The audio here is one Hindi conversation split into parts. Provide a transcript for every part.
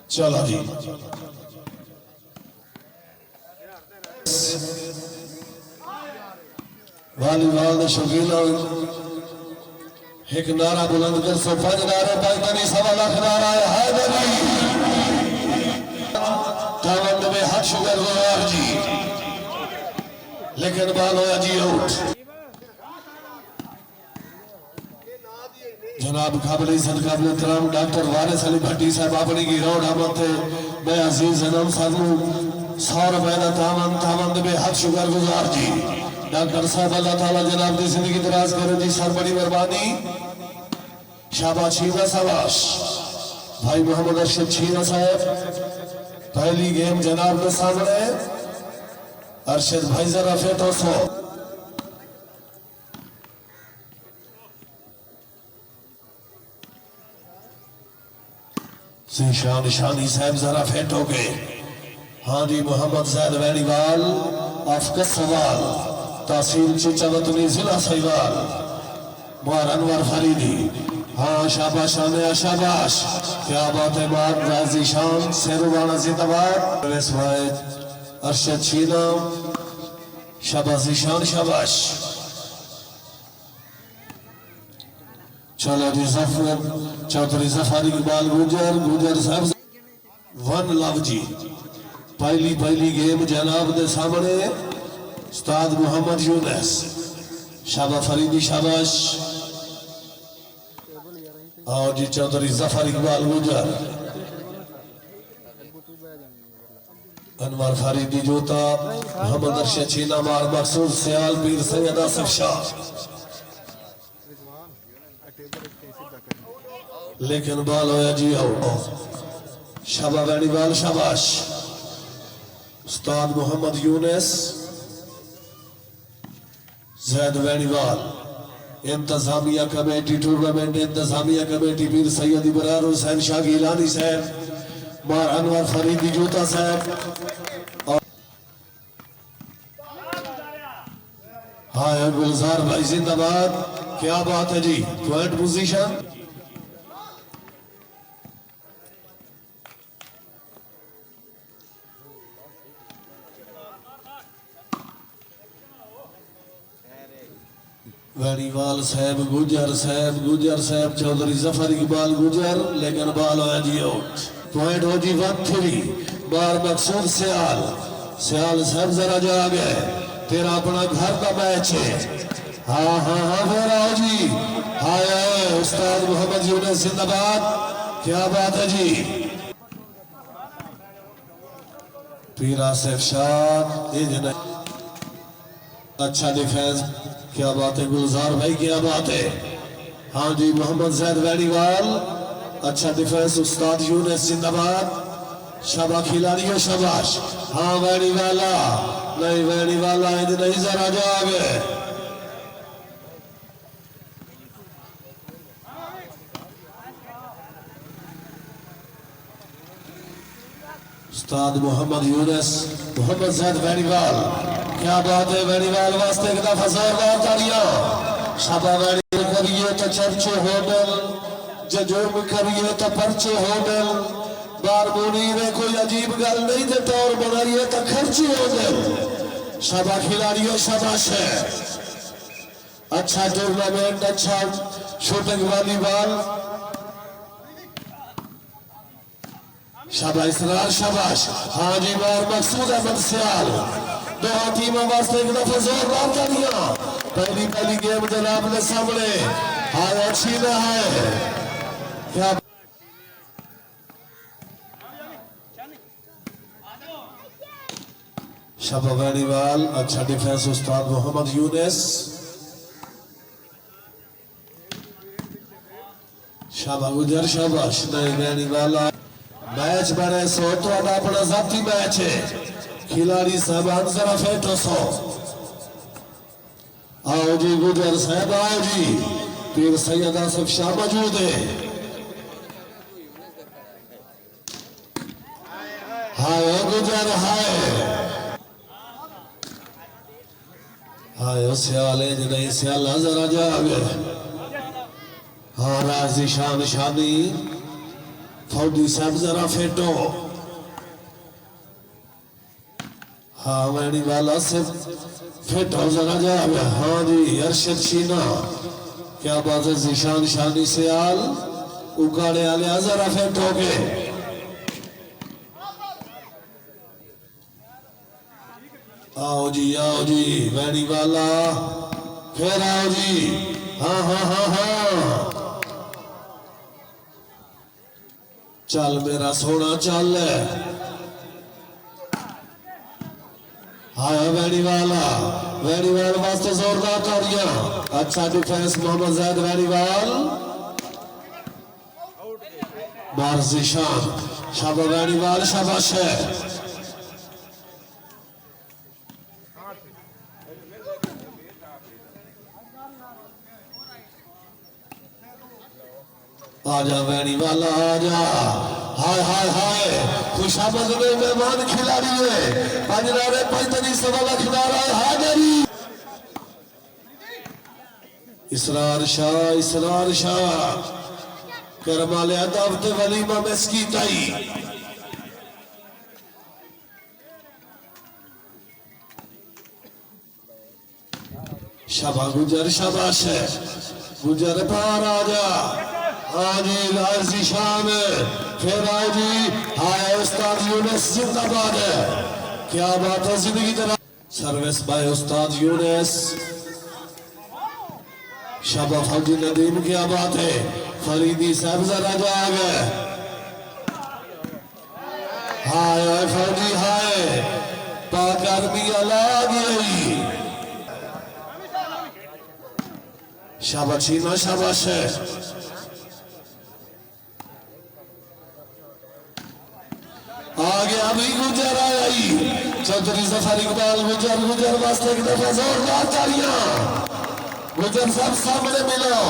चलो जी वालीबॉल के शौकीन एक नारा बुलंद कर सो पांच नारे पाकिस्तानी 1.25 लाख नारा है हैदरी तावंद में हाथ शुगर गुजार जी लेकिन बाल होया जी आउट जनाब काबिल इज्जत काबिल एहतराम डॉक्टर वारिस अली भट्टी साहब अपनी की रोड अहमद मैं अजीज इनाम सानू 100 रुपए का तावंद में हाथ शुगर गुजार जी डॉक्टर साहब अल्लाह ताला जनाब की जिंदगी दराज करे जी सर बड़ी मेहरबानी शाबाशी व शाबाश भाई मोहम्मद अरशद छीना साहब पहली गेम जनाब के सामने अरशद भाई जरा फेटो सो शान शानी साहब जरा फेटो के हाँ जी मोहम्मद जैद वैनीवाल अफकस सवाल तहसील चिचवतनी जिला सहीवाल मार अनवर फरीदी हाँ शाबाश आने शाबाश क्या बात है मार राजी शान शेरुवाना जिंदाबाद अरशद छीना शाबाश शान शाबाश चलो जी जफर चौधरी जफर इकबाल गुजर साहब वन लव जी पहली गेम जनाब के सामने उस्ताद मोहम्मद यूनुस शाबा फरीदी शाबाश और जी चौधरी जफर इकबाल गुजर अनवर फरीदी जोता मोहम्मद अरशद छीना मार मकसूद सियाल पीर सैयद आसिफ शाह लेकिन बाल होया जी आउट शाबा वैनीवाल शाबाश उस्ताद मोहम्मद यूनुस जैद वैनीवाल इंतजामिया कमेटी टूर्नामेंट इंतजामिया कमेटी पीर सैयद इब्रार हुसैन शाह गिलानी साहब मार अनवर फरीदी जूता साहब हाँ गुलजार भाई जिंदाबाद क्या बात है जी पॉइंट पोजीशन वैनीवाल साहब गुजर साहब चौधरी जफर इकबाल गुजर लेकिन बाल होया जी आउट पॉइंट हो जी 1-3 बार मकसूद सियाल साहब जरा जा गए तेरा अपना घर का मैच है हाँ फिर आओ जी हाय उस्ताद मोहम्मद यूनुस जिंदाबाद क्या बात है जी पीर आसिफ शाह अच्छा डिफेंस क्या बात है गुलजार भाई क्या बात है हाँ जी मोहम्मद जैद वैनीवाल अच्छा डिफेंस उस्ताद यूनुस जिंदाबाद शाबा खिलाड़ियों शाबाश हाँ वैनीवाला नहीं जरा जा आगे उस्ताद मोहम्मद यूनुस मोहम्मद जैद वैनीवाल क्या बात है वैनीवाल वास्ते एक दफा जोरदार तालियां शाबा वैनीवाल करिए तो चर्चे होटल जुर्म करिए तो पर्चे होटल बार मुनीर कोई अजीब गल नहीं देता और बनाइए तो खर्चे होटल शाबा खिलाड़ियों शाबाश है अच्छा टूर्नामेंट अच्छा शूटिंग वॉलीबॉल शाबाश इसरार शाबाश हाँ जी बार मकसूद अहमद सियाल दो टीमों वास्ते एक दफा जोरदार तालियां पहली गेम जनाब के सामने हाय अच्छी न है क्या शाबा वैनीवाल अच्छा डिफेंस उस्ताद मोहम्मद यूनुस शाबा गुजर शाबाश नहीं वैनीवाल मैच बने सो तो अपना जाती मैच है खिलाड़ी साहबान जरा फेटो सो आओ जी गुजर साहब आओ जी पीर सैयद आसिफ शाह मौजूद है हाय गुजर हाय सियाल नहीं सियाल जरा जा गए हाँ राजी शान शानी फौजी साहब जरा फेटो। हाँ वैनी वाला से फेटो जरा जावे। हाँ जी अरशद शीना क्या बात है जीशान शानी से आल उकाड़े आले जरा फेटोगे। आओ जी वैनी वाला फिर आओ जी। हाँ हाँ हाँ हाँ चल मेरा सोना चल। आया वैनीवाल वास्ते जोरदार तालियां। अच्छा डिफेंस मोहम्मद जैद वैनीवाल मार्जिशान शाबाश वैनीवाल शाबाश है। आजा वैनी वाला आजा। हाय हाय हाय खुशामद में मेहमान खिलाड़ी है पंजनारे पैंतनी सवाला खिलाड़ा है हाजरी। इसरार शाह करमाले दावते वलीमा मेस्की ताई। शाबा गुजर शाबाश है गुजर पार आजा। आजी लाजी शान फिर आजी हाय उस्ताद यूनुस जिंदाबाद है। क्या बात है जिंदगी तरह सर्विस बाय उस्ताद यूनुस शाबा फौजी नदीम क्या बात है। फरीदी साहब जरा जाग। हाय फौजी हाय पाक आर्मी अला गई। शाबाश शीना शाबाश है। आगे अभी गुजर आई चौधरी जफर इकबाल गुजर वास्ते एक दफा जोरदार तालियां। गुजर साहब सामने मिलो।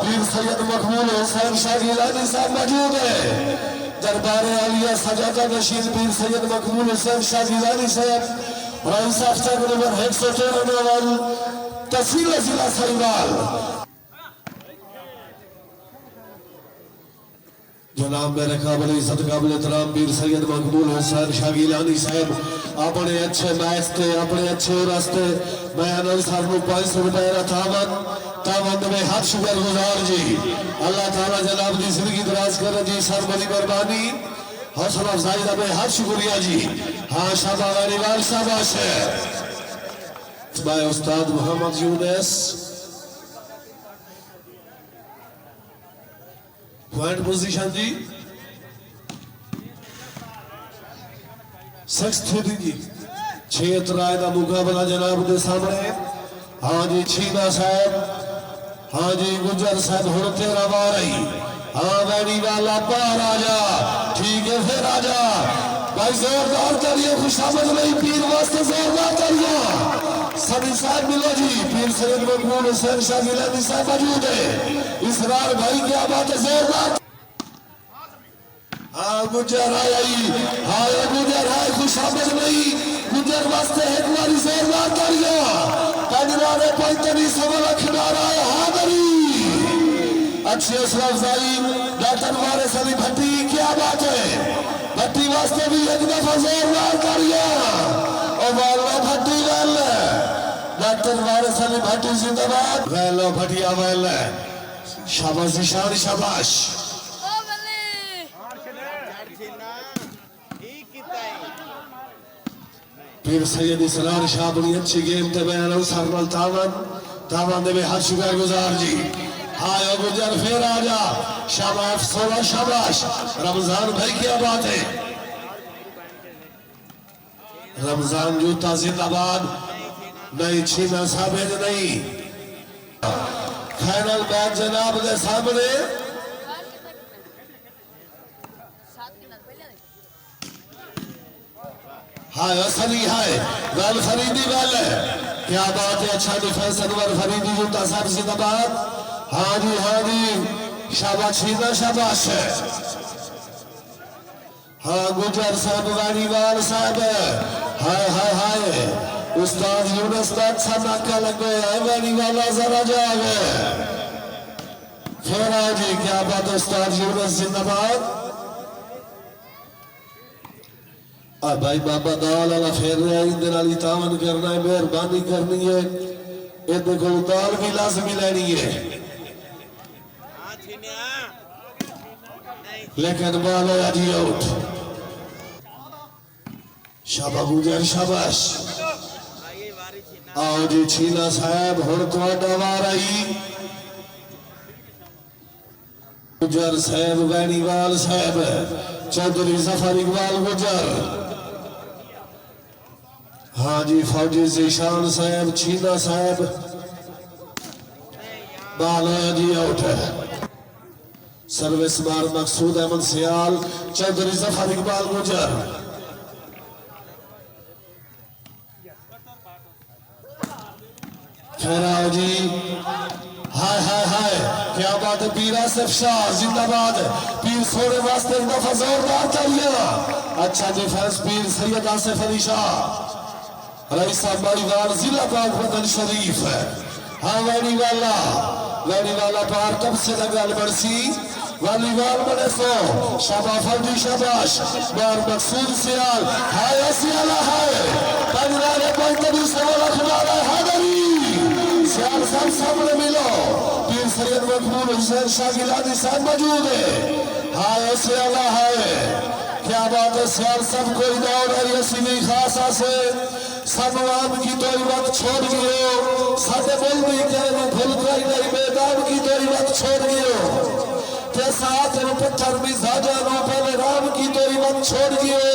पीर सैयद मकबूल हुसैन शाह गिलानी साहब मौजूद है। दरबार आलिया सजादा नशीद पीर सैयद मकबूल हुसैन शाह गिलानी साहब रईस अफ्सर नंबर 113 नवल तहसील जिला सरीवाल। जनाब मेरे काबिल इज्जत काबिल एहतराम पीर सैयद मकबूल हुसैन शाह गिलानी साहब अपने अच्छे मैच से अपने अच्छे रास्ते मैं अनंत साहब को 500 रुपए तावंद में हाथ शुक्र गुजार जी। अल्लाह ताला जनाब की जिंदगी दराज करे जी। सर बड़ी मेहरबानी हौसला अफजाई का मैं हाथ शुक्रिया जी। हाँ शाबाश वैनीवाल शाबाश है। मैं उस्ताद मोहम्मद यूनुस पॉइंट पोजीशन जी 63 जी 6 तराए का मुकाबला जनाब के सामने। हाँ जी छीना साहब हाँ जी गुजर साहब हुण 13 बार आई। हाँ वैनी वाला बाहर आजा ठीक है फिर आजा भाई जोरदार करिए खुशामद नहीं पीर वास्ते जोरदार करिए। सभी साहब मिलो जी पीर सैयद मकबूल हुसैन शाह गिलानी साहब मौजूद है। इसरार भाई क्या बात है जोरदार। हाँ गुजर आई हाँ गुजर है खुशामद नहीं गुजर वास्ते एक बारी जोरदार करिए। पंजनारे पैंतनी सवाला खिलाड़ा है हाजरी। अच्छी हौसला अफजाई डॉक्टर वारिस अली भट्टी क्या बात है। भट्टी वास्ते भी एक दफा जोरदार करिए। और वाला भट्टी वाल डॉक्टर वारिस अली भट्टी जिंदाबाद। वेलो भटिया वेल शाबाश निशान शाबाश। पीर सैयद इसरार शाह बड़ी अच्छी गेम थे बयान सरमल तावन दे हाथ शुक्र गुजार जी। हाँ गुजर फिर आजा शाबाश 16 शाबाश। रमजान भाई क्या बात है। रमजान जूता जिंदाबाद नहीं छीना साबित नहीं। फाइनल मैच जनाब के सामने हाय असली हाय गल फरीदी गल है क्या बात है। अच्छा डिफेंस अनवर फरीदी जूता साहब जिंदाबाद। हाँ जी शाबाश छीना शाबाश है। हाँ गुजर साहब वैनीवाल साहब हाय हाय हाय उस्ताद यूनुस का अच्छा नाका लगे है वैनीवाला जरा जागे। फिर आओ जी, क्या बात है उस्ताद यूनुस जिंदाबाद। भाई बाबा दाल वाला फेर रहा है, इंदे नाल तावन करना है, मेहरबानी करनी है, ये देखो दाल भी लाजमी लेनी है, लेकिन बाल है जी आउट। शाबाश गुजर शाबाश। आओ जी छीना साहब हुण तुहाडा वार आई। गुजर साहब वैनीवाल साहब चौधरी जफर इकबाल गुजर। हाँ जी फौजी जीशान साहब छीना साहब बाल है जी आउट है। सर्विस बार मकसूद अहमद सियाल चौधरी जफर इकबाल गुजर। खैर आओ जी, हाय हाय हाय क्या बात है, पीर आसिफ शाह जिंदाबाद। पीर सोने वास्ते एक दफा जोरदार तालियां। अच्छा डिफेंस पीर सैयद आसिफ अली शाह रईस बाईवाल जिला बागपतन शरीफ है। हाँ वैनी वाला पार कब से लगा बरसी वालीवाल बने सो शाबा फौजी शाबाश बार मकसूद सियाल हाय सियाला हाय पंजाब पंजाबी सवाल खुदा हादरी सियाल सब सामने मिलो। पीर सैयद मकबूल हुसैन शाह गिलानी साहब मौजूद है। हाय सियाला हाय क्या बात है सियाल सब कोई दौड़ रही है सीधी खासा से सानू आम की तो वक्त छोड़ गयो साडे बोल भी कहने भूल गई नहीं मैदान की तो वक्त छोड़ गयो ते साथ में पत्थर भी साजा नो पहले राम की तो वक्त छोड़ गयो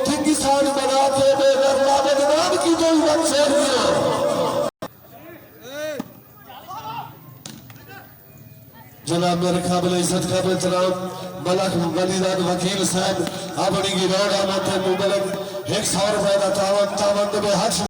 कि किसान बना के बेदरदा बदनाम की तो वक्त छोड़ गयो। जनाब मेरे काबिल इज्जत काबिल एहतराम मलक वलीदाद वकील साहब अपनी गिरौड़ा मत मुबलक 100 रुपए का तावन तावन दे हज